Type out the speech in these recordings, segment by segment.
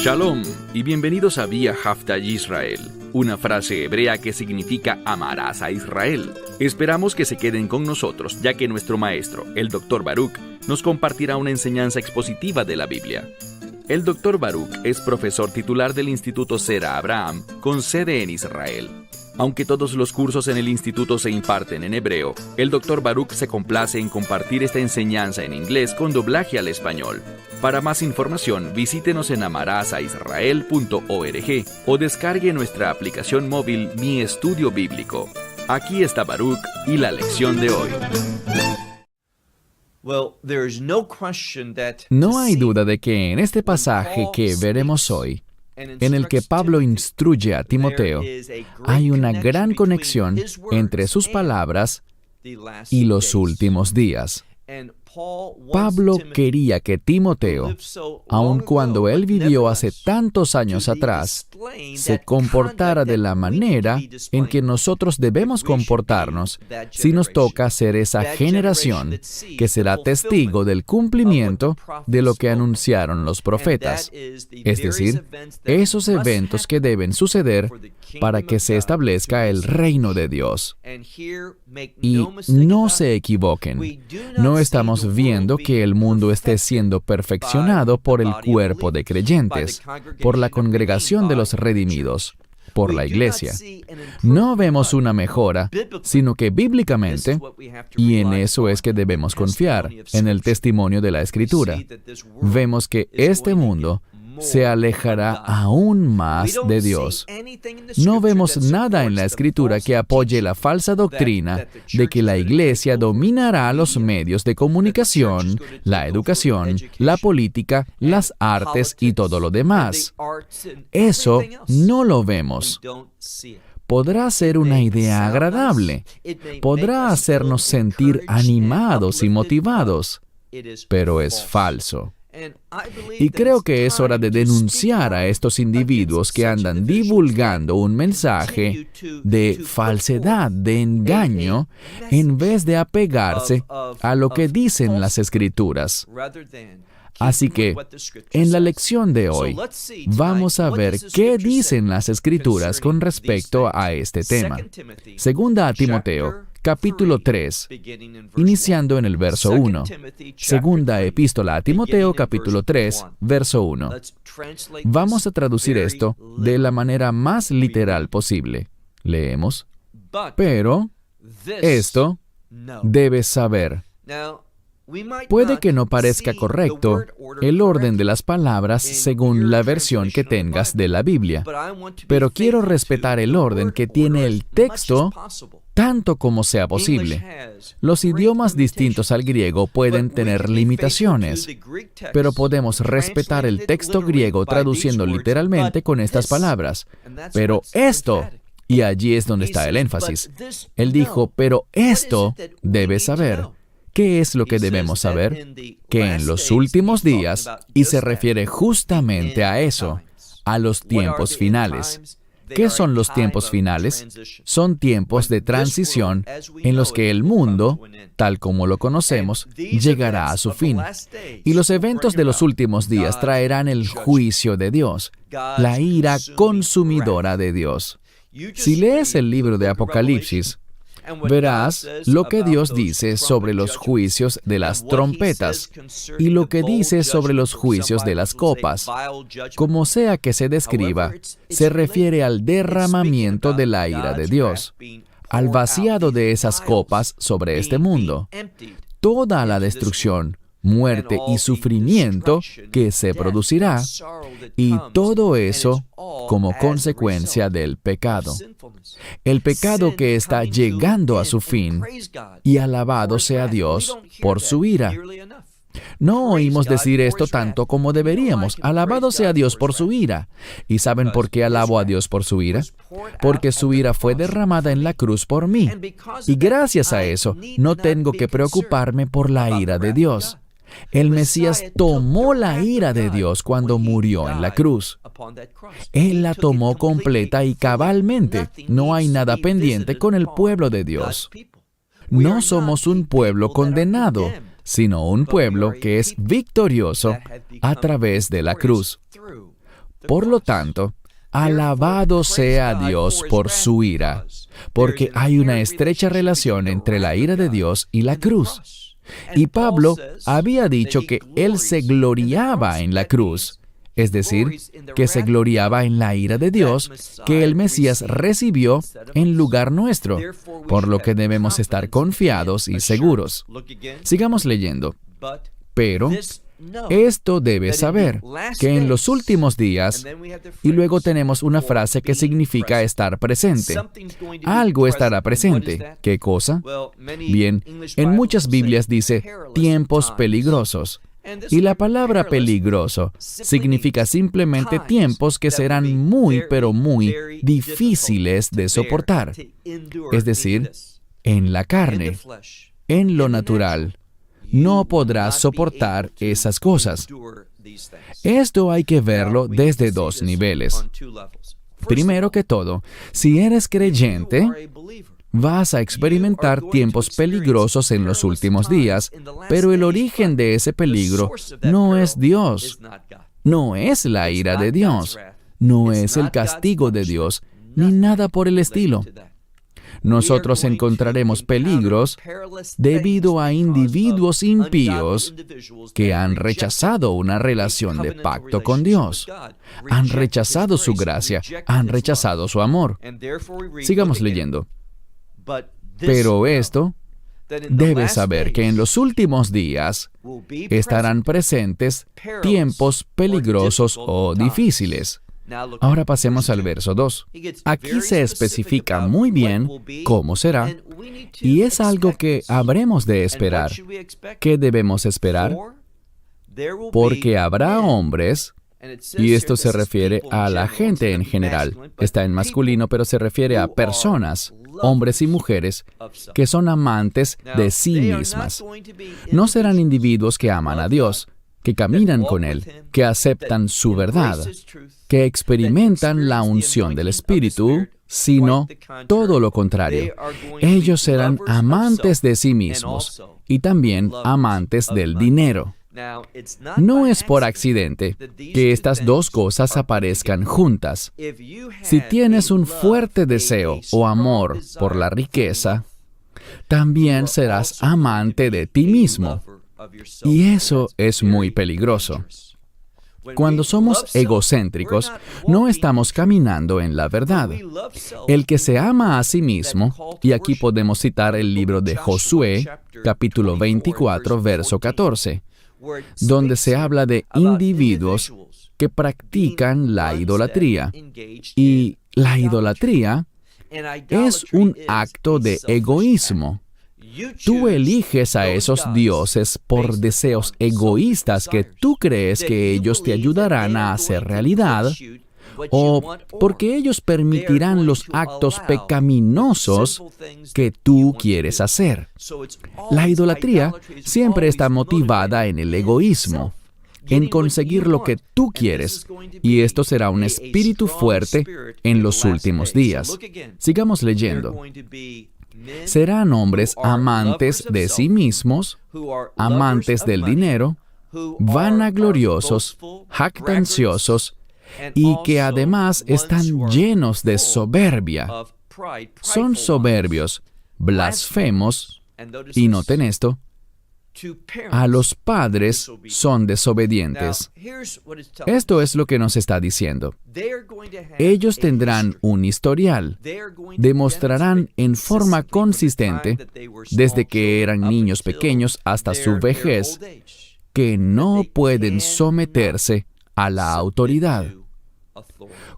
Shalom y bienvenidos a Vía Hafta Yisrael, una frase hebrea que significa amarás a Israel. Esperamos que se queden con nosotros, ya que nuestro maestro, el Dr. Baruch, nos compartirá una enseñanza expositiva de la Biblia. El Dr. Baruch es profesor titular del Instituto Sera Abraham, con sede en Israel. Aunque todos los cursos en el instituto se imparten en hebreo, el Dr. Baruch se complace en compartir esta enseñanza en inglés con doblaje al español. Para más información, visítenos en amarasaisrael.org o descargue nuestra aplicación móvil Mi Estudio Bíblico. Aquí está Baruch y la lección de hoy. No hay duda de que en este pasaje que veremos hoy, en el que Pablo instruye a Timoteo, hay una gran conexión entre sus palabras y los últimos días. Pablo quería que Timoteo, aun cuando él vivió hace tantos años atrás, se comportara de la manera en que nosotros debemos comportarnos si nos toca ser esa generación que será testigo del cumplimiento de lo que anunciaron los profetas, es decir, esos eventos que deben suceder para que se establezca el reino de Dios. Y no se equivoquen, no estamos viendo que el mundo esté siendo perfeccionado por el cuerpo de creyentes, por la congregación de los redimidos, por la iglesia. No vemos una mejora, sino que bíblicamente, y en eso es que debemos confiar, en el testimonio de la Escritura, vemos que este mundo se alejará aún más de Dios. No vemos nada en la Escritura que apoye la falsa doctrina de que la iglesia dominará los medios de comunicación, la educación, la política, las artes y todo lo demás. Eso no lo vemos. Podrá ser una idea agradable, podrá hacernos sentir animados y motivados, pero es falso. Y creo que es hora de denunciar a estos individuos que andan divulgando un mensaje de falsedad, de engaño, en vez de apegarse a lo que dicen las Escrituras. Así que, en la lección de hoy, vamos a ver qué dicen las Escrituras con respecto a este tema. Segunda a Timoteo, capítulo 3, iniciando en el verso 1. Segunda epístola a Timoteo, capítulo 3, verso 1. Vamos a traducir esto de la manera más literal posible. Leemos: pero esto debes saber. Puede que no parezca correcto el orden de las palabras según la versión que tengas de la Biblia, pero quiero respetar el orden que tiene el texto tanto como sea posible. Los idiomas distintos al griego pueden tener limitaciones, pero podemos respetar el texto griego traduciendo literalmente con estas palabras. Pero esto, y allí es donde está el énfasis. Él dijo, pero esto debes saber. ¿Qué es lo que debemos saber? Que en los últimos días, y se refiere justamente a eso, a los tiempos finales. ¿Qué son los tiempos finales? Son tiempos de transición en los que el mundo, tal como lo conocemos, llegará a su fin. Y los eventos de los últimos días traerán el juicio de Dios, la ira consumidora de Dios. Si lees el libro de Apocalipsis, verás lo que Dios dice sobre los juicios de las trompetas y lo que dice sobre los juicios de las copas. Como sea que se describa, se refiere al derramamiento de la ira de Dios, al vaciado de esas copas sobre este mundo, toda la destrucción, muerte y sufrimiento que se producirá, y todo eso como consecuencia del pecado. El pecado que está llegando a su fin, y alabado sea Dios por su ira. No oímos decir esto tanto como deberíamos. Alabado sea Dios por su ira. ¿Y saben por qué alabo a Dios por su ira? Porque su ira fue derramada en la cruz por mí. Y gracias a eso, no tengo que preocuparme por la ira de Dios. El Mesías tomó la ira de Dios cuando murió en la cruz. Él la tomó completa y cabalmente. No hay nada pendiente con el pueblo de Dios. No somos un pueblo condenado, sino un pueblo que es victorioso a través de la cruz. Por lo tanto, alabado sea Dios por su ira, porque hay una estrecha relación entre la ira de Dios y la cruz. Y Pablo había dicho que él se gloriaba en la cruz, es decir, que se gloriaba en la ira de Dios que el Mesías recibió en lugar nuestro, por lo que debemos estar confiados y seguros. Sigamos leyendo. Pero esto debe saber, que en los últimos días, y luego tenemos una frase que significa estar presente. Algo estará presente. ¿Qué cosa? Bien, en muchas Biblias dice tiempos peligrosos. Y la palabra peligroso significa simplemente tiempos que serán muy, pero muy difíciles de soportar. Es decir, en la carne, en lo natural, no podrás soportar esas cosas. Esto hay que verlo desde dos niveles. Primero que todo, si eres creyente, vas a experimentar tiempos peligrosos en los últimos días, pero el origen de ese peligro no es Dios, no es la ira de Dios, no es el castigo de Dios, ni nada por el estilo. Nosotros encontraremos peligros debido a individuos impíos que han rechazado una relación de pacto con Dios, han rechazado su gracia, han rechazado su amor. Sigamos leyendo. Pero esto, debes saber que en los últimos días estarán presentes tiempos peligrosos o difíciles. Ahora pasemos al verso 2. Aquí se especifica muy bien cómo será, y es algo que habremos de esperar. ¿Qué debemos esperar? Porque habrá hombres, y esto se refiere a la gente en general. Está en masculino, pero se refiere a personas, hombres y mujeres, que son amantes de sí mismas. No serán individuos que aman a Dios, que caminan con Él, que aceptan su verdad, que experimentan la unción del Espíritu, sino todo lo contrario. Ellos serán amantes de sí mismos y también amantes del dinero. No es por accidente que estas dos cosas aparezcan juntas. Si tienes un fuerte deseo o amor por la riqueza, también serás amante de ti mismo. Y eso es muy peligroso. Cuando somos egocéntricos, no estamos caminando en la verdad. El que se ama a sí mismo, y aquí podemos citar el libro de Josué, capítulo 24, verso 14, donde se habla de individuos que practican la idolatría. Y la idolatría es un acto de egoísmo. Tú eliges a esos dioses por deseos egoístas que tú crees que ellos te ayudarán a hacer realidad, o porque ellos permitirán los actos pecaminosos que tú quieres hacer. La idolatría siempre está motivada en el egoísmo, en conseguir lo que tú quieres, y esto será un espíritu fuerte en los últimos días. Sigamos leyendo. Serán hombres amantes de sí mismos, amantes del dinero, vanagloriosos, jactanciosos, y que además están llenos de soberbia. Son soberbios, blasfemos, y noten esto, a los padres son desobedientes. Esto es lo que nos está diciendo. Ellos tendrán un historial. Demostrarán en forma consistente, desde que eran niños pequeños hasta su vejez, que no pueden someterse a la autoridad.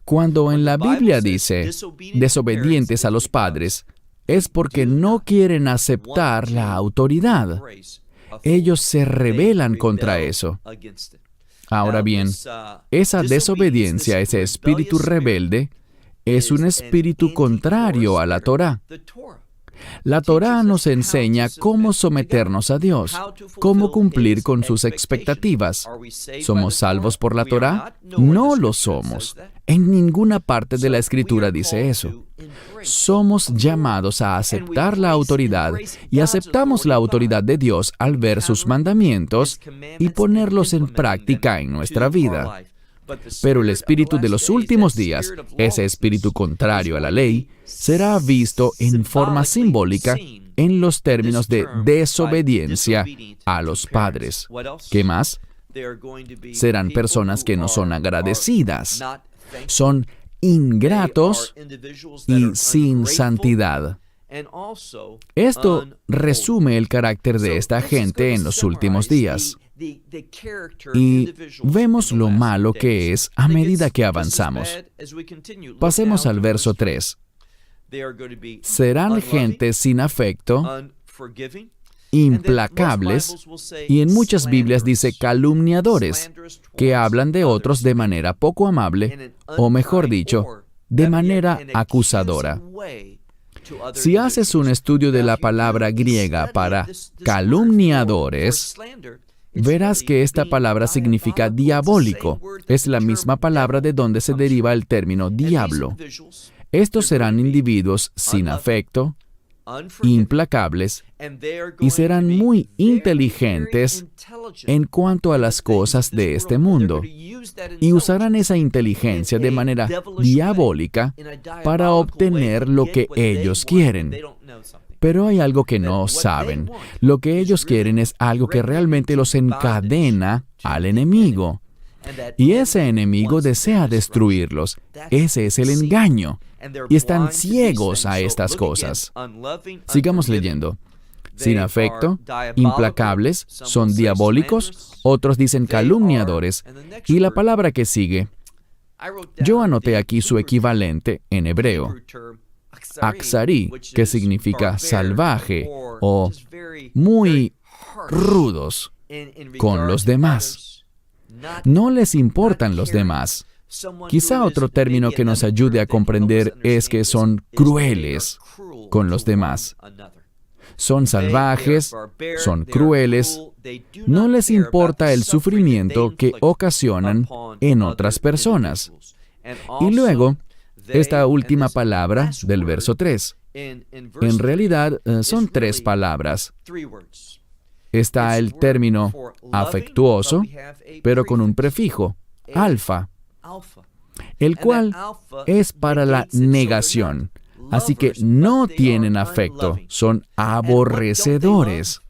Cuando en la Biblia dice desobedientes a los padres, es porque no quieren aceptar la autoridad. Ellos se rebelan contra eso. Ahora bien, esa desobediencia, ese espíritu rebelde, es un espíritu contrario a la Torá. La Torá nos enseña cómo someternos a Dios, cómo cumplir con sus expectativas. ¿Somos salvos por la Torá? No lo somos. En ninguna parte de la Escritura dice eso. Somos llamados a aceptar la autoridad y aceptamos la autoridad de Dios al ver sus mandamientos y ponerlos en práctica en nuestra vida. Pero el espíritu de los últimos días, ese espíritu contrario a la ley, será visto en forma simbólica en los términos de desobediencia a los padres. ¿Qué más? Serán personas que no son agradecidas, son ingratos y sin santidad. Esto resume el carácter de esta gente en los últimos días. Y vemos lo malo que es a medida que avanzamos. Pasemos al verso 3. Serán gente sin afecto, implacables, y en muchas Biblias dice calumniadores, que hablan de otros de manera poco amable, o mejor dicho, de manera acusadora. Si haces un estudio de la palabra griega para calumniadores, verás que esta palabra significa diabólico. Es la misma palabra de donde se deriva el término diablo. Estos serán individuos sin afecto, implacables, y serán muy inteligentes en cuanto a las cosas de este mundo, y usarán esa inteligencia de manera diabólica para obtener lo que ellos quieren. Pero hay algo que no saben. Lo que ellos quieren es algo que realmente los encadena al enemigo. Y ese enemigo desea destruirlos. Ese es el engaño. Y están ciegos a estas cosas. Sigamos leyendo. Sin afecto, implacables, son diabólicos, otros dicen calumniadores. Y la palabra que sigue, yo anoté aquí su equivalente en hebreo. Aksari, que significa salvaje o muy rudos con los demás. No les importan los demás. Quizá otro término que nos ayude a comprender es que son crueles con los demás. Son salvajes, son crueles, no les importa el sufrimiento que ocasionan en otras personas. Y luego, esta última palabra del verso 3. En realidad, son 3 palabras. Está el término afectuoso, pero con un prefijo, alfa, el cual es para la negación. Así que no tienen afecto, son aborrecedores.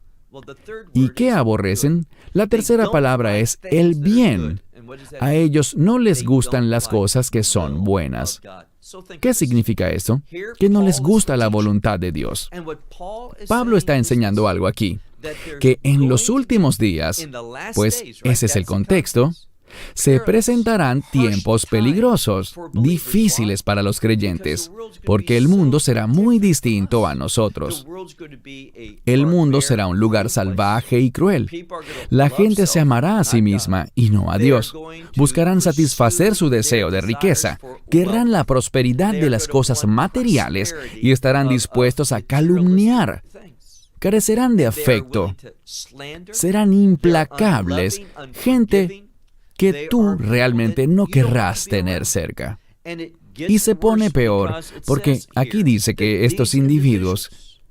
¿Y qué aborrecen? La tercera palabra es el bien. A ellos no les gustan las cosas que son buenas. ¿Qué significa esto? Que no les gusta la voluntad de Dios. Pablo está enseñando algo aquí, que en los últimos días, pues ese es el contexto, se presentarán tiempos peligrosos, difíciles para los creyentes, porque el mundo será muy distinto a nosotros. El mundo será un lugar salvaje y cruel. La gente se amará a sí misma y no a Dios. Buscarán satisfacer su deseo de riqueza, querrán la prosperidad de las cosas materiales y estarán dispuestos a calumniar. Carecerán de afecto. Serán implacables, gente que tú realmente no querrás tener cerca. Y se pone peor, porque aquí dice que estos individuos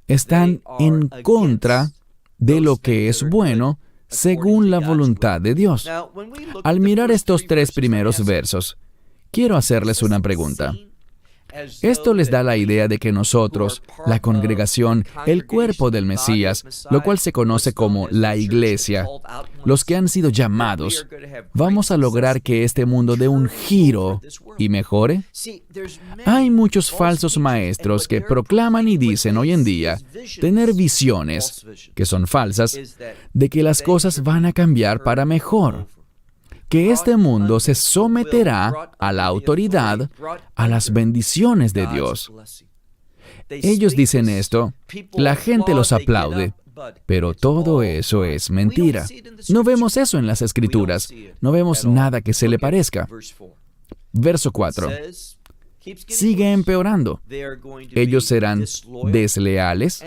están en contra de lo que es bueno según la voluntad de Dios. Al mirar estos 3 primeros versos, quiero hacerles una pregunta. Esto les da la idea de que nosotros, la congregación, el cuerpo del Mesías, lo cual se conoce como la iglesia, los que han sido llamados, vamos a lograr que este mundo dé un giro y mejore. Hay muchos falsos maestros que proclaman y dicen hoy en día tener visiones, que son falsas, de que las cosas van a cambiar para mejor, que este mundo se someterá a la autoridad, a las bendiciones de Dios. Ellos dicen esto, la gente los aplaude, pero todo eso es mentira. No vemos eso en las Escrituras, no vemos nada que se le parezca. Verso 4. Sigue empeorando. Ellos serán desleales,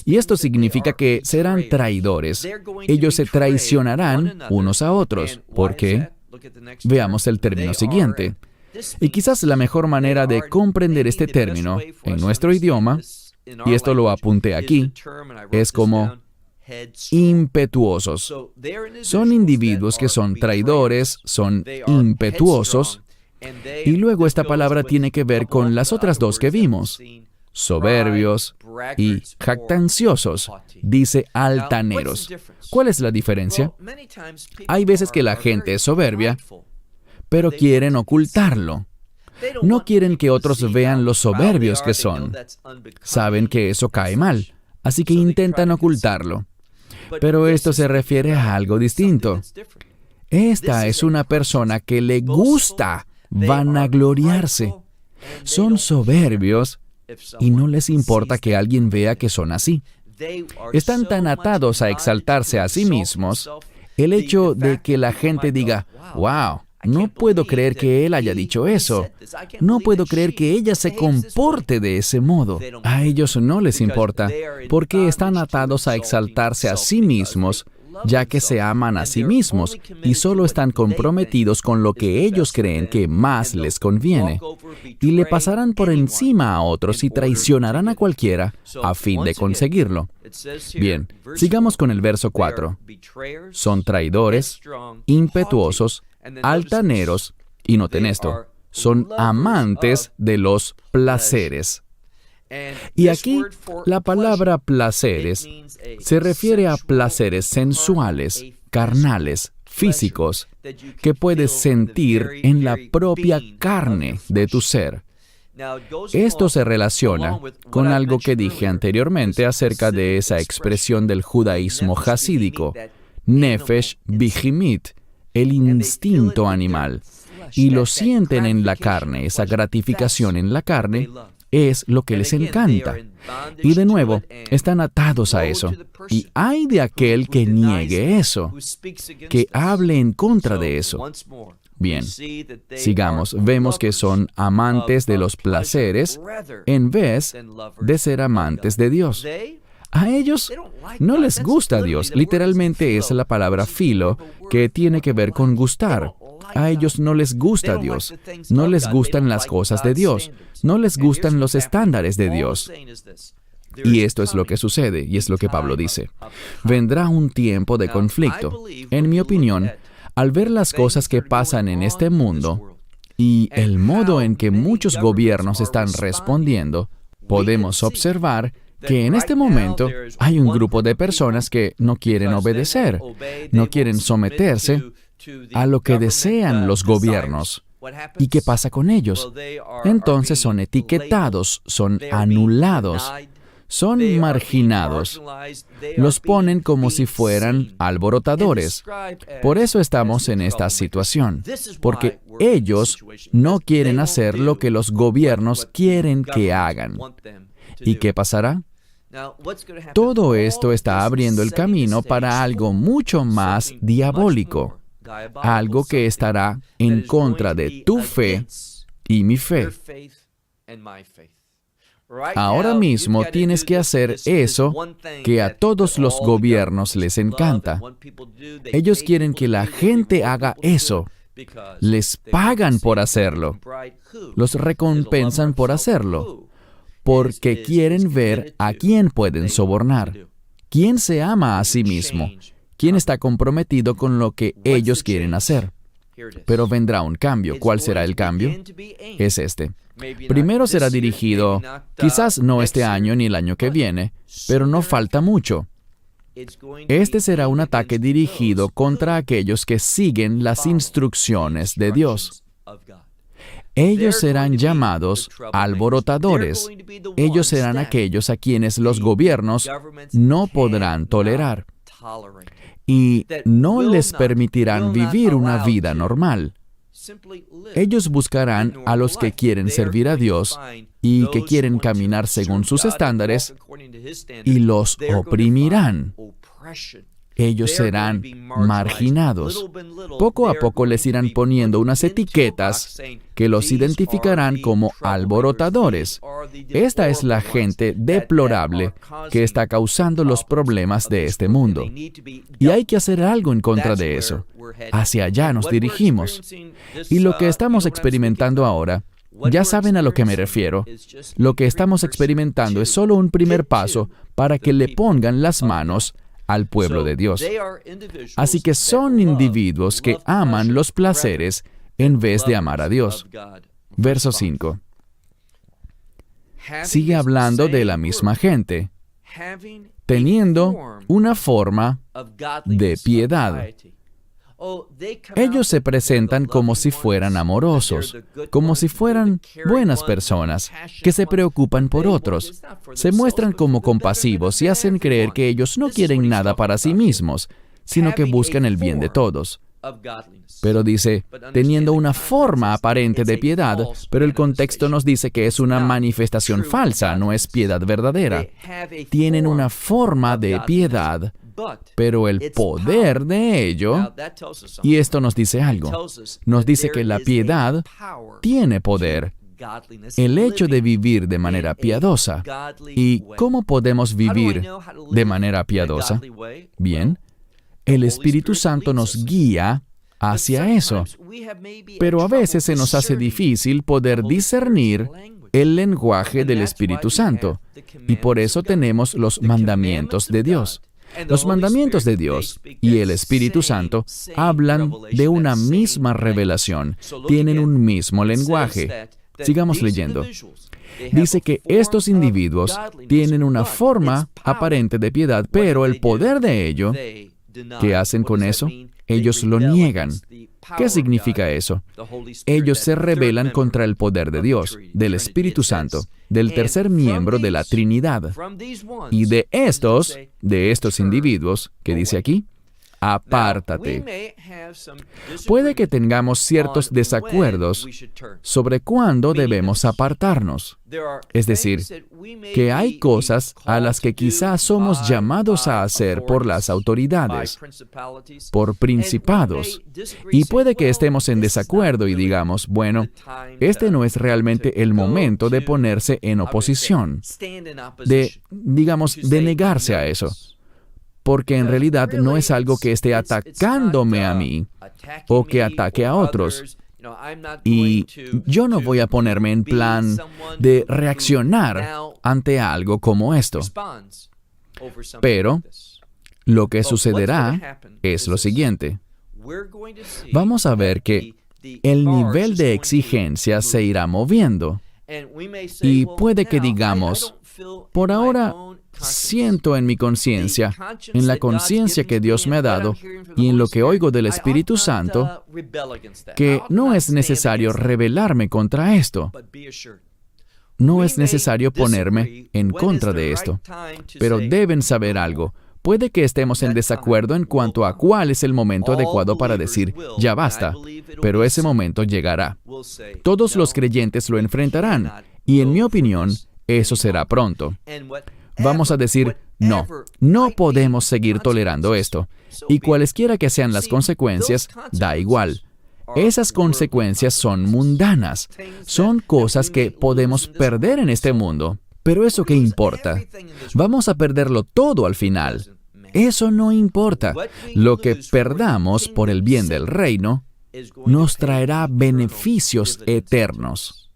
y esto significa que serán traidores. Ellos se traicionarán unos a otros. ¿Por qué? Veamos el término siguiente. Y quizás la mejor manera de comprender este término en nuestro idioma, y esto lo apunté aquí, es como impetuosos. Son individuos que son traidores, son impetuosos, y luego esta palabra tiene que ver con las otras dos que vimos, soberbios y jactanciosos. Dice altaneros. ¿Cuál es la diferencia? Hay veces que la gente es soberbia, pero quieren ocultarlo. No quieren que otros vean lo soberbios que son. Saben que eso cae mal, así que intentan ocultarlo. Pero esto se refiere a algo distinto. Esta es una persona que le gusta vanagloriarse. Son soberbios y no les importa que alguien vea que son así. Están tan atados a exaltarse a sí mismos, el hecho de que la gente diga, «Wow, no puedo creer que él haya dicho eso. No puedo creer que ella se comporte de ese modo». A ellos no les importa, porque están atados a exaltarse a sí mismos, ya que se aman a sí mismos y solo están comprometidos con lo que ellos creen que más les conviene. Y le pasarán por encima a otros y traicionarán a cualquiera a fin de conseguirlo. Bien, sigamos con el verso 4. Son traidores, impetuosos, altaneros, y noten esto, son amantes de los placeres. Y aquí, la palabra placeres se refiere a placeres sensuales, carnales, físicos, que puedes sentir en la propia carne de tu ser. Esto se relaciona con algo que dije anteriormente acerca de esa expresión del judaísmo jasídico, nefesh bihimit, el instinto animal, y lo sienten en la carne, esa gratificación en la carne, es lo que les encanta. Y de nuevo, están atados a eso. Y hay de aquel que niegue eso, que hable en contra de eso. Bien, sigamos. Vemos que son amantes de los placeres en vez de ser amantes de Dios. A ellos no les gusta Dios. Literalmente es la palabra filo, que tiene que ver con gustar. A ellos no les gusta Dios, no les gustan las cosas de Dios, no les gustan los estándares de Dios. Y esto es lo que sucede, y es lo que Pablo dice. Vendrá un tiempo de conflicto. En mi opinión, al ver las cosas que pasan en este mundo y el modo en que muchos gobiernos están respondiendo, podemos observar que en este momento hay un grupo de personas que no quieren obedecer, no quieren someterse a lo que desean los gobiernos. ¿Y qué pasa con ellos? Entonces son etiquetados, son anulados, son marginados. Los ponen como si fueran alborotadores. Por eso estamos en esta situación, porque ellos no quieren hacer lo que los gobiernos quieren que hagan. ¿Y qué pasará? Todo esto está abriendo el camino para algo mucho más diabólico. Algo que estará en contra de tu fe y mi fe. Ahora mismo tienes que hacer eso que a todos los gobiernos les encanta. Ellos quieren que la gente haga eso. Les pagan por hacerlo. Los recompensan por hacerlo. Porque quieren ver a quién pueden sobornar. ¿Quién se ama a sí mismo? ¿Quién está comprometido con lo que ellos quieren hacer? Pero vendrá un cambio. ¿Cuál será el cambio? Es este. Primero será dirigido, quizás no este año ni el año que viene, pero no falta mucho. Este será un ataque dirigido contra aquellos que siguen las instrucciones de Dios. Ellos serán llamados alborotadores. Ellos serán aquellos a quienes los gobiernos no podrán tolerar y no les permitirán vivir una vida normal. Ellos buscarán a los que quieren servir a Dios y que quieren caminar según sus estándares y los oprimirán. Ellos serán marginados. Poco a poco les irán poniendo unas etiquetas que los identificarán como alborotadores. Esta es la gente deplorable que está causando los problemas de este mundo. Y hay que hacer algo en contra de eso. Hacia allá nos dirigimos. Y lo que estamos experimentando ahora, ya saben a lo que me refiero. Lo que estamos experimentando es solo un primer paso para que le pongan las manos al pueblo de Dios. Así que son individuos que aman los placeres en vez de amar a Dios. Verso 5. Sigue hablando de la misma gente, teniendo una forma de piedad. Ellos se presentan como si fueran amorosos, como si fueran buenas personas, que se preocupan por otros. Se muestran como compasivos y hacen creer que ellos no quieren nada para sí mismos, sino que buscan el bien de todos. Pero dice, teniendo una forma aparente de piedad, pero el contexto nos dice que es una manifestación falsa, no es piedad verdadera. Tienen una forma de piedad, pero el poder de ello, y esto nos dice algo, nos dice que la piedad tiene poder. El hecho de vivir de manera piadosa. ¿Y cómo podemos vivir de manera piadosa? Bien, el Espíritu Santo nos guía hacia eso, pero a veces se nos hace difícil poder discernir el lenguaje del Espíritu Santo, y por eso tenemos los mandamientos de Dios. Los mandamientos de Dios y el Espíritu Santo hablan de una misma revelación, tienen un mismo lenguaje. Sigamos leyendo. Dice que estos individuos tienen una forma aparente de piedad, pero el poder de ello, ¿qué hacen con eso? Ellos lo niegan. ¿Qué significa eso? Ellos se rebelan contra el poder de Dios, del Espíritu Santo, del tercer miembro de la Trinidad. Y de estos individuos, ¿qué dice aquí? Apártate. Puede que tengamos ciertos desacuerdos sobre cuándo debemos apartarnos. Es decir, que hay cosas a las que quizás somos llamados a hacer por las autoridades, por principados. Y puede que estemos en desacuerdo y digamos, bueno, este no es realmente el momento de ponerse en oposición, de negarse a eso. Porque en realidad no es algo que esté atacándome a mí o que ataque a otros. Y yo no voy a ponerme en plan de reaccionar ante algo como esto. Pero lo que sucederá es lo siguiente. Vamos a ver que el nivel de exigencia se irá moviendo. Y puede que digamos, por ahora siento en mi conciencia, en la conciencia que Dios me ha dado y en lo que oigo del Espíritu Santo, que no es necesario rebelarme contra esto. No es necesario ponerme en contra de esto. Pero deben saber algo. Puede que estemos en desacuerdo en cuanto a cuál es el momento adecuado para decir, ya basta, pero ese momento llegará. Todos los creyentes lo enfrentarán, y en mi opinión, eso será pronto. Vamos a decir, no podemos seguir tolerando esto, y cualesquiera que sean las consecuencias, da igual. Esas consecuencias son mundanas, son cosas que podemos perder en este mundo. Pero ¿eso qué importa? Vamos a perderlo todo al final. Eso no importa. Lo que perdamos por el bien del reino nos traerá beneficios eternos.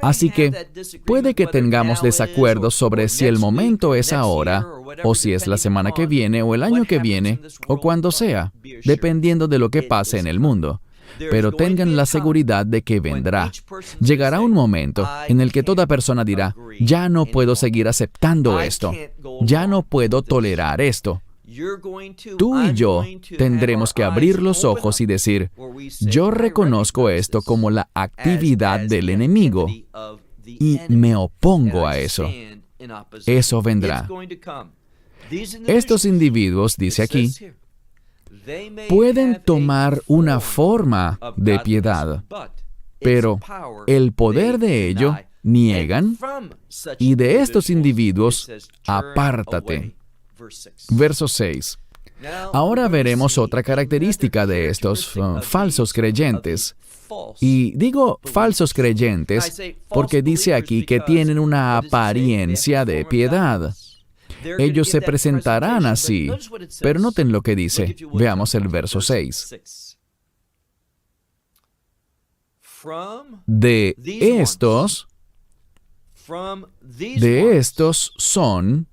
Así que puede que tengamos desacuerdos sobre si el momento es ahora, o si es la semana que viene, o el año que viene, o cuando sea, dependiendo de lo que pase en el mundo. Pero tengan la seguridad de que vendrá. Llegará un momento en el que toda persona dirá, ya no puedo seguir aceptando esto, ya no puedo tolerar esto. Tú y yo tendremos que abrir los ojos y decir, yo reconozco esto como la actividad del enemigo y me opongo a eso. Eso vendrá. Estos individuos, dice aquí, pueden tomar una forma de piedad, pero el poder de ello niegan, y de estos individuos, apártate. Verso 6. Ahora veremos otra característica de estos falsos creyentes. Y digo falsos creyentes porque dice aquí que tienen una apariencia de piedad. Ellos se presentarán así, pero noten lo que dice. Veamos el verso 6. De estos son,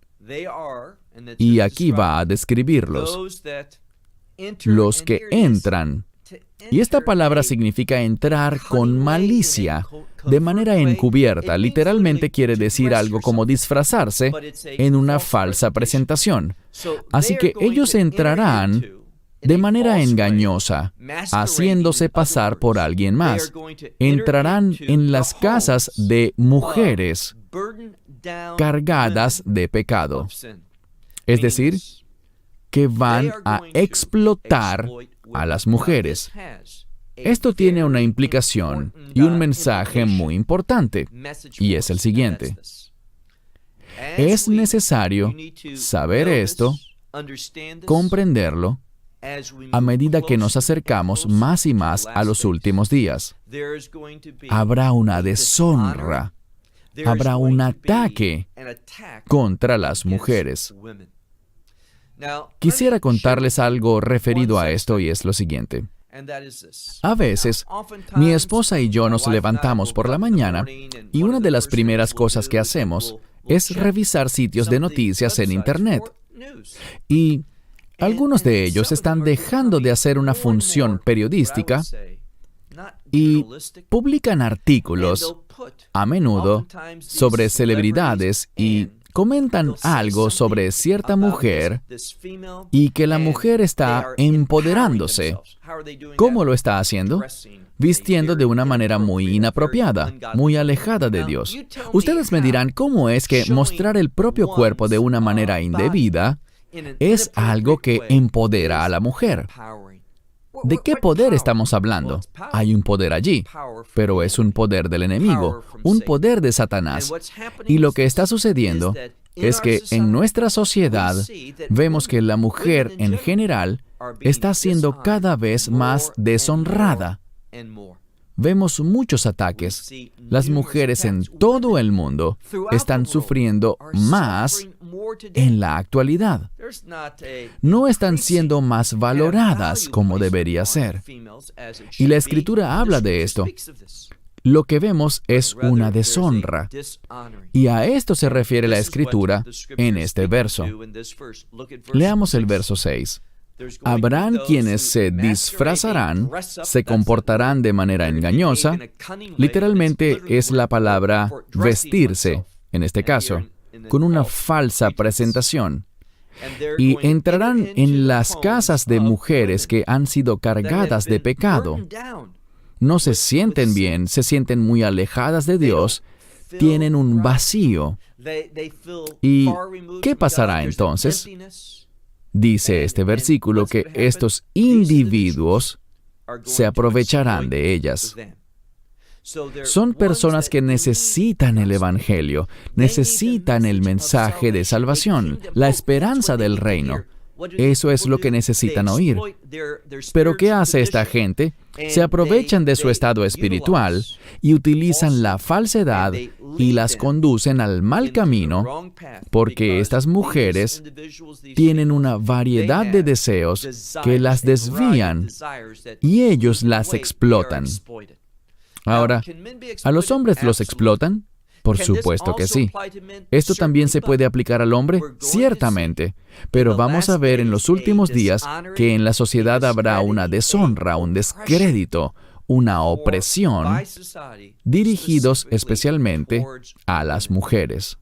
Y aquí va a describirlos. Los que entran. Y esta palabra significa entrar con malicia, de manera encubierta. Literalmente quiere decir algo como disfrazarse en una falsa presentación. Así que ellos entrarán de manera engañosa, haciéndose pasar por alguien más. Entrarán en las casas de mujeres cargadas de pecado. Es decir, que van a explotar a las mujeres. Esto tiene una implicación y un mensaje muy importante, y es el siguiente. Es necesario saber esto, comprenderlo, a medida que nos acercamos más y más a los últimos días. Habrá una deshonra, habrá un ataque contra las mujeres. Quisiera contarles algo referido a esto y es lo siguiente. A veces, mi esposa y yo nos levantamos por la mañana y una de las primeras cosas que hacemos es revisar sitios de noticias en Internet. Y algunos de ellos están dejando de hacer una función periodística y publican artículos, a menudo, sobre celebridades y comentan algo sobre cierta mujer y que la mujer está empoderándose. ¿Cómo lo está haciendo? Vistiendo de una manera muy inapropiada, muy alejada de Dios. Ustedes me dirán, ¿cómo es que mostrar el propio cuerpo de una manera indebida es algo que empodera a la mujer? ¿De qué poder estamos hablando? Hay un poder allí, pero es un poder del enemigo, un poder de Satanás. Y lo que está sucediendo es que en nuestra sociedad vemos que la mujer en general está siendo cada vez más deshonrada. Vemos muchos ataques. Las mujeres en todo el mundo están sufriendo más en la actualidad. No están siendo más valoradas como debería ser. Y la Escritura habla de esto. Lo que vemos es una deshonra. Y a esto se refiere la Escritura en este verso. Leamos el verso 6. Habrán quienes se disfrazarán, se comportarán de manera engañosa. Literalmente es la palabra vestirse, en este caso, con una falsa presentación. Y entrarán en las casas de mujeres que han sido cargadas de pecado. No se sienten bien, se sienten muy alejadas de Dios, tienen un vacío. ¿Y qué pasará entonces? Dice este versículo que estos individuos se aprovecharán de ellas. Son personas que necesitan el Evangelio, necesitan el mensaje de salvación, la esperanza del reino. Eso es lo que necesitan oír. Pero ¿qué hace esta gente? Se aprovechan de su estado espiritual y utilizan la falsedad y las conducen al mal camino, porque estas mujeres tienen una variedad de deseos que las desvían y ellos las explotan. Ahora, ¿a los hombres los explotan? Por supuesto que sí. ¿Esto también se puede aplicar al hombre? Ciertamente. Pero vamos a ver en los últimos días que en la sociedad habrá una deshonra, un descrédito, una opresión, dirigidos especialmente a las mujeres.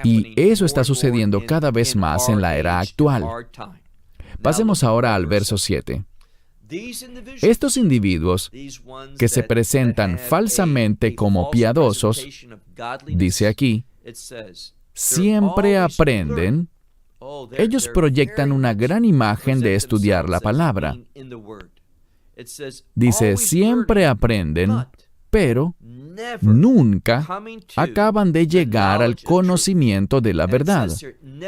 Y eso está sucediendo cada vez más en la era actual. Pasemos ahora al verso 7. Estos individuos que se presentan falsamente como piadosos, dice aquí, siempre aprenden. Ellos proyectan una gran imagen de estudiar la palabra. Dice, siempre aprenden, pero nunca acaban de llegar al conocimiento de la verdad.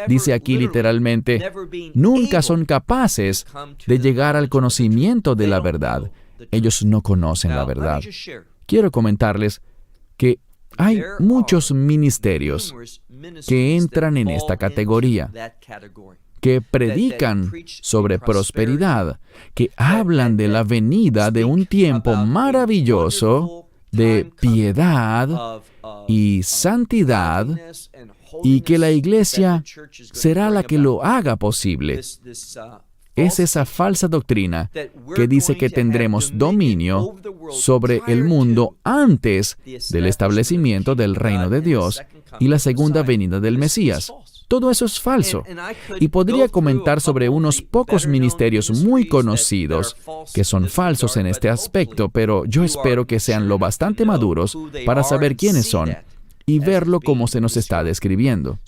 Dice aquí literalmente, nunca son capaces de llegar al conocimiento de la verdad. Ellos no conocen la verdad. Quiero comentarles que hay muchos ministerios que entran en esta categoría, que predican sobre prosperidad, que hablan de la venida de un tiempo maravilloso de piedad y santidad y que la iglesia será la que lo haga posible. Es esa falsa doctrina que dice que tendremos dominio sobre el mundo antes del establecimiento del reino de Dios y la segunda venida del Mesías. Todo eso es falso. Y podría comentar sobre unos pocos ministerios muy conocidos que son falsos en este aspecto, pero yo espero que sean lo bastante maduros para saber quiénes son y verlo como se nos está describiendo.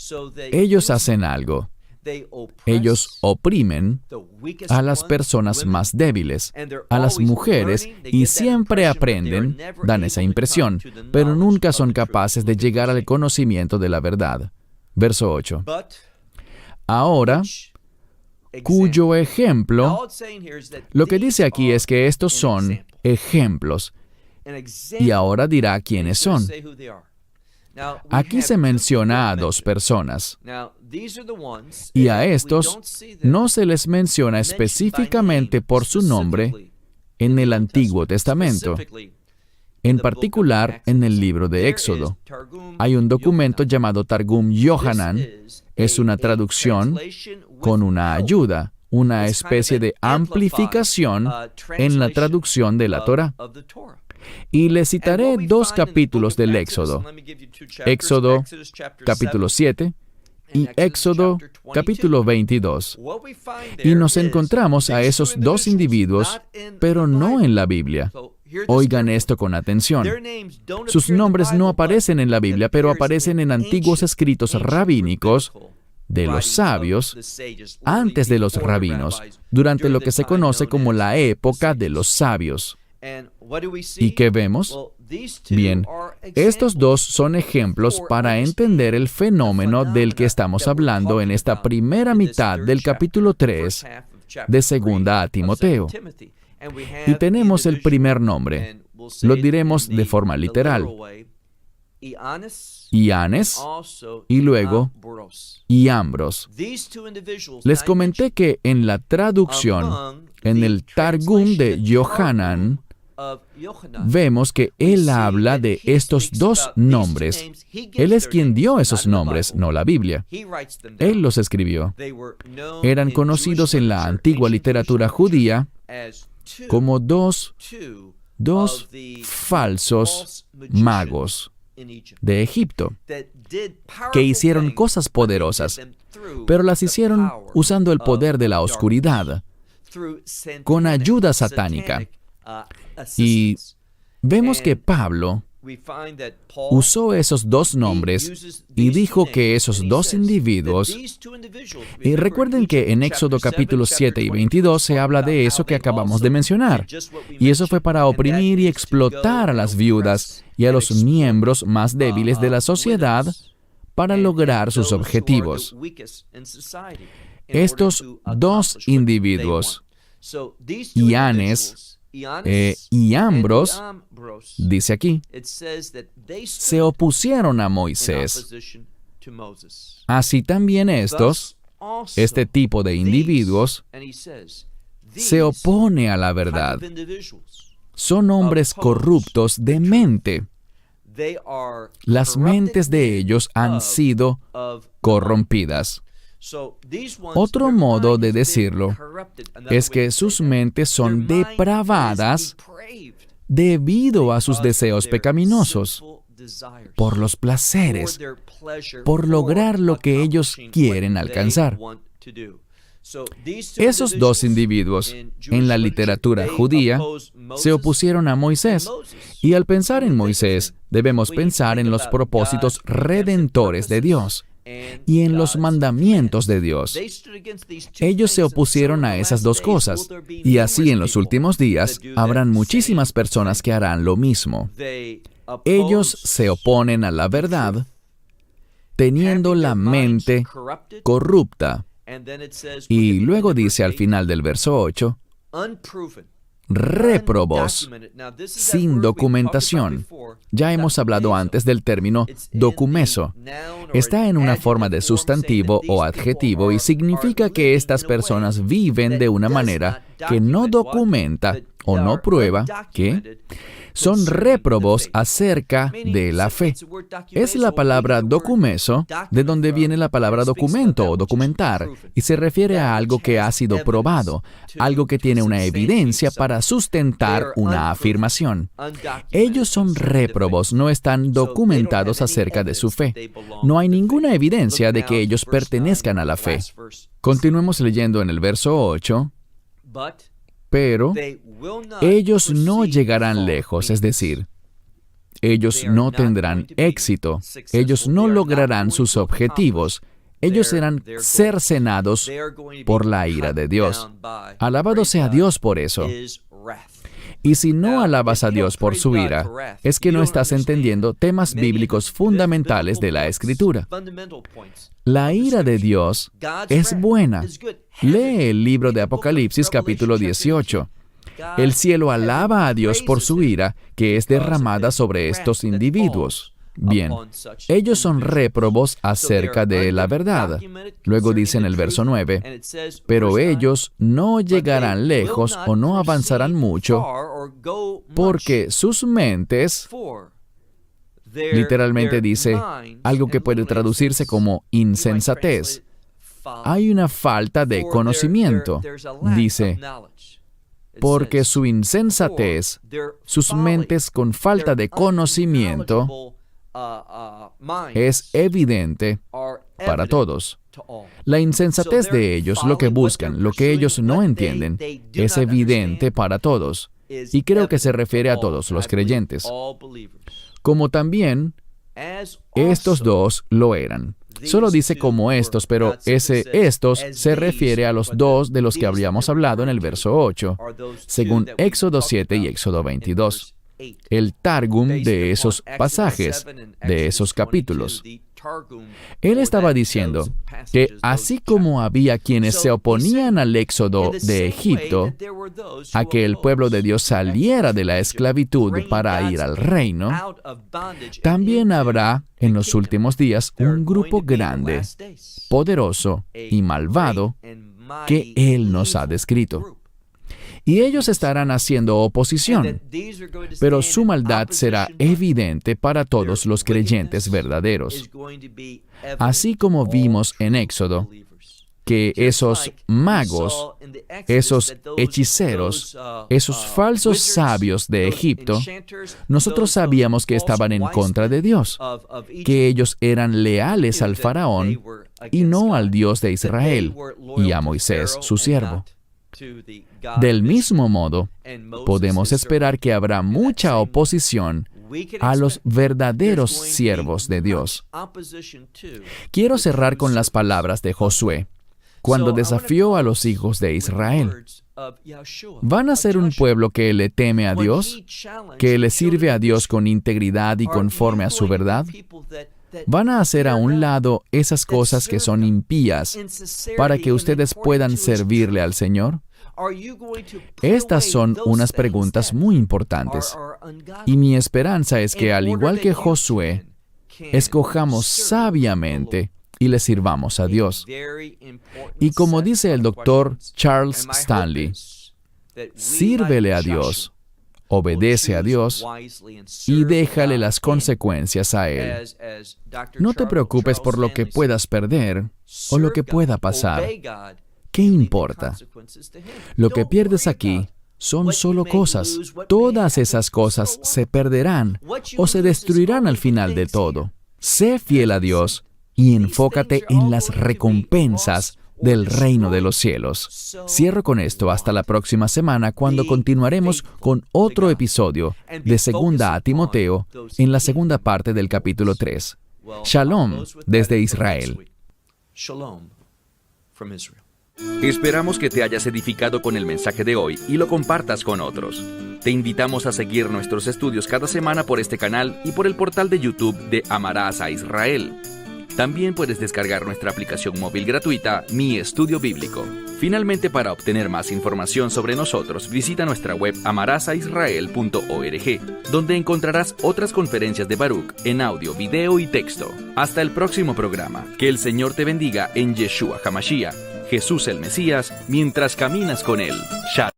Ellos hacen algo. Ellos oprimen a las personas más débiles, a las mujeres, y siempre aprenden, dan esa impresión, pero nunca son capaces de llegar al conocimiento de la verdad. Verso 8. Ahora, cuyo ejemplo, lo que dice aquí es que estos son ejemplos, y ahora dirá quiénes son. Aquí se menciona a dos personas, y a estos no se les menciona específicamente por su nombre en el Antiguo Testamento, en particular en el libro de Éxodo. Hay un documento llamado Targum Yohanan, es una traducción con una ayuda, una especie de amplificación en la traducción de la Torá. Y le citaré 2 capítulos del Éxodo. Éxodo capítulo 7 y Éxodo capítulo 22. Y nos encontramos a esos 2 individuos, pero no en la Biblia. Oigan esto con atención. Sus nombres no aparecen en la Biblia, pero aparecen en antiguos escritos rabínicos de los sabios, antes de los rabinos, durante lo que se conoce como la época de los sabios. ¿Y qué vemos? Bien, estos 2 son ejemplos para entender el fenómeno del que estamos hablando en esta primera mitad del capítulo 3 de Segunda a Timoteo. Y tenemos el primer nombre. Lo diremos de forma literal. Ianes y luego Iambros. Les comenté que en la traducción, en el Targum de Yohanan, vemos que él habla de estos 2 nombres. Él es quien dio esos nombres, no la Biblia. Él los escribió. Eran conocidos en la antigua literatura judía como dos falsos magos de Egipto que hicieron cosas poderosas, pero las hicieron usando el poder de la oscuridad, con ayuda satánica. Y vemos que Pablo usó esos 2 nombres y dijo que esos 2 individuos, y recuerden que en Éxodo capítulos 7 y 22 se habla de eso que acabamos de mencionar, y eso fue para oprimir y explotar a las viudas y a los miembros más débiles de la sociedad para lograr sus objetivos. Estos 2 individuos, Ianes y Ambros, dice aquí, se opusieron a Moisés. Así también este tipo de individuos, se opone a la verdad. Son hombres corruptos de mente. Las mentes de ellos han sido corrompidas. Otro modo de decirlo es que sus mentes son depravadas debido a sus deseos pecaminosos, por los placeres, por lograr lo que ellos quieren alcanzar. Esos 2 individuos, en la literatura judía, se opusieron a Moisés, y al pensar en Moisés, debemos pensar en los propósitos redentores de Dios y en los mandamientos de Dios. Ellos se opusieron a esas 2 cosas, y así en los últimos días habrán muchísimas personas que harán lo mismo. Ellos se oponen a la verdad, teniendo la mente corrupta. Y luego dice al final del verso 8, réprobos, sin documentación. Ya hemos hablado antes del término documeso. Está en una forma de sustantivo o adjetivo y significa que estas personas viven de una manera que no documenta o no prueba que, Son réprobos acerca de la fe. Es la palabra documeso, de donde viene la palabra documento o documentar, y se refiere a algo que ha sido probado, algo que tiene una evidencia para sustentar una afirmación. Ellos son réprobos, no están documentados acerca de su fe. No hay ninguna evidencia de que ellos pertenezcan a la fe. Continuemos leyendo en el verso 8. Pero ellos no llegarán lejos, es decir, ellos no tendrán éxito, ellos no lograrán sus objetivos, ellos serán cercenados por la ira de Dios. Alabado sea Dios por eso. Y si no alabas a Dios por su ira, es que no estás entendiendo temas bíblicos fundamentales de la Escritura. La ira de Dios es buena. Lee el libro de Apocalipsis capítulo 18. El cielo alaba a Dios por su ira que es derramada sobre estos individuos. Bien, ellos son réprobos acerca de la verdad. Luego dice en el verso 9, pero ellos no llegarán lejos o no avanzarán mucho porque sus mentes, literalmente dice algo que puede traducirse como insensatez. Hay una falta de conocimiento. Dice, porque su insensatez, sus mentes con falta de conocimiento, es evidente para todos. La insensatez de ellos, lo que buscan, lo que ellos no entienden, es evidente para todos. Y creo que se refiere a todos los creyentes. Como también estos dos lo eran. Solo dice como estos, pero ese estos se refiere a los dos de los que habíamos hablado en el verso 8, según Éxodo 7 y Éxodo 22. El Targum de esos pasajes, de esos capítulos. Él estaba diciendo que así como había quienes se oponían al éxodo de Egipto, a que el pueblo de Dios saliera de la esclavitud para ir al reino, también habrá en los últimos días un grupo grande, poderoso y malvado que Él nos ha descrito. Y ellos estarán haciendo oposición, pero su maldad será evidente para todos los creyentes verdaderos. Así como vimos en Éxodo, que esos magos, esos hechiceros, esos falsos sabios de Egipto, nosotros sabíamos que estaban en contra de Dios, que ellos eran leales al faraón y no al Dios de Israel y a Moisés, su siervo. Del mismo modo, podemos esperar que habrá mucha oposición a los verdaderos siervos de Dios. Quiero cerrar con las palabras de Josué, cuando desafió a los hijos de Israel. ¿Van a ser un pueblo que le teme a Dios? ¿Que le sirve a Dios con integridad y conforme a su verdad? ¿Van a hacer a un lado esas cosas que son impías para que ustedes puedan servirle al Señor? Estas son unas preguntas muy importantes. Y mi esperanza es que, al igual que Josué, escojamos sabiamente y le sirvamos a Dios. Y como dice el doctor Charles Stanley, sírvele a Dios, obedece a Dios y déjale las consecuencias a Él. No te preocupes por lo que puedas perder o lo que pueda pasar. ¿Qué importa? Lo que pierdes aquí son solo cosas. Todas esas cosas se perderán o se destruirán al final de todo. Sé fiel a Dios y enfócate en las recompensas del reino de los cielos. Cierro con esto hasta la próxima semana, cuando continuaremos con otro episodio de 2 a Timoteo en la segunda parte del capítulo 3. Shalom desde Israel. Esperamos que te hayas edificado con el mensaje de hoy y lo compartas con otros. Te invitamos a seguir nuestros estudios cada semana por este canal y por el portal de YouTube de Amarás a Israel. También puedes descargar nuestra aplicación móvil gratuita, Mi Estudio Bíblico. Finalmente, para obtener más información sobre nosotros, visita nuestra web amarasaisrael.org, donde encontrarás otras conferencias de Baruch en audio, video y texto. Hasta el próximo programa. Que el Señor te bendiga en Yeshua HaMashiach, Jesús el Mesías, mientras caminas con Él. Shalom.